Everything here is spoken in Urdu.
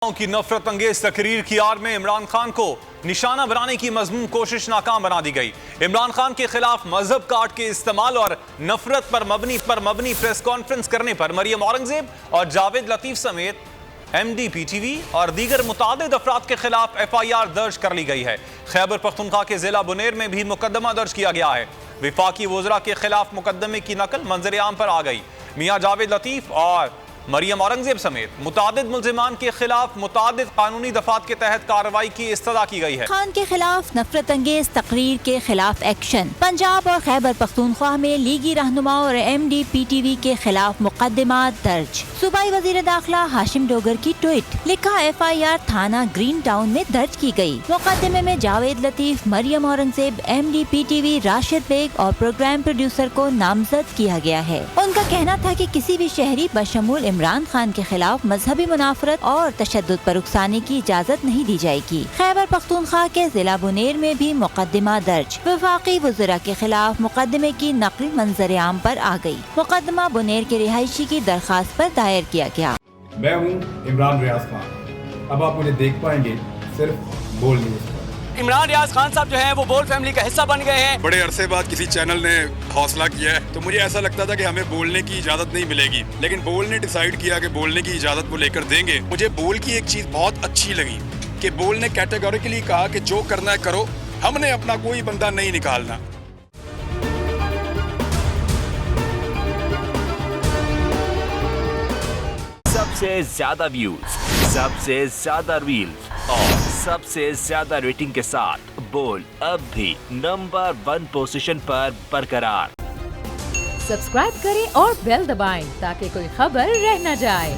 کی نفرت انگیز تقریر کی آڑ میں عمران خان کو نشانہ بنانے کی مذموم کوشش ناکام بنا دی گئی۔ عمران خان کے خلاف مذہب کارڈ کے استعمال اور نفرت پر مبنی پریس کانفرنس کرنے پر مریم اورنگزیب اور جاوید لطیف سمیت M D P T V اور دیگر متعدد افراد کے خلاف ایف آئی آر درج کر لی گئی ہے۔ خیبر پختونخوا کے ضلع بنیر میں بھی مقدمہ درج کیا گیا ہے۔ وفاقی وزراء کے خلاف مقدمے کی نقل منظر عام پر آ گئی۔ میاں جاوید لطیف اور مریم اورنگزیب سمیت متعدد ملزمان کے خلاف متعدد قانونی دفعات کے تحت کارروائی کی استدعا کی گئی ہے۔ خان کے خلاف نفرت انگیز تقریر کے خلاف ایکشن۔ پنجاب اور خیبر پختونخوا میں لیگی رہنماؤں اور M D P T V کے خلاف مقدمات درج۔ صوبائی وزیر داخلہ ہاشم ڈوگر کی ٹویٹ، لکھا ایف آئی آر تھانہ گرین ٹاؤن میں درج کی گئی۔ مقدمے میں Javed Latif, Maryam Aurangzeb, M D P T V Rashid Baig اور پروگرام پروڈیوسر کو نامزد کیا گیا ہے۔ ان کا کہنا تھا کہ کسی بھی شہری بشمول عمران خان کے خلاف مذہبی منافرت اور تشدد پر اکسانے کی اجازت نہیں دی جائے گی۔ خیبر پختونخوا کے ضلع بنیر میں بھی مقدمہ درج۔ وفاقی وزراء کے خلاف مقدمے کی نقل منظر عام پر آ گئی۔ مقدمہ بنیر کے رہائشی کی درخواست پر دائر کیا گیا۔ میں ہوں عمران ریاض خان، اب آپ مجھے دیکھ پائیں گے صرف بول نیوز پر۔ عمران ریاض خان صاحب جو ہیں وہ بول فیملی کا حصہ بن گئے ہیں۔ بڑے عرصے بعد کسی چینل نے حوصلہ کیا ہے تو مجھے ایسا لگتا تھا کہ ہمیں بولنے کی اجازت نہیں ملے گی، لیکن بول نے ڈیسائیڈ کیا کہ بولنے کی اجازت وہ لے کر دیں گے۔ مجھے بول کی ایک چیز بہت اچھی لگی کہ بول نے کیٹیگوریکلی کہا کہ جو کرنا ہے کرو، ہم نے اپنا کوئی بندہ نہیں نکالنا۔ سب سے زیادہ ویوز، سب سے زیادہ ریلز اور سب سے زیادہ ریٹنگ کے ساتھ بول اب بھی نمبر 1 پوزیشن پر برقرار۔ سبسکرائب کریں اور بیل دبائیں تاکہ کوئی خبر رہ نہ جائے۔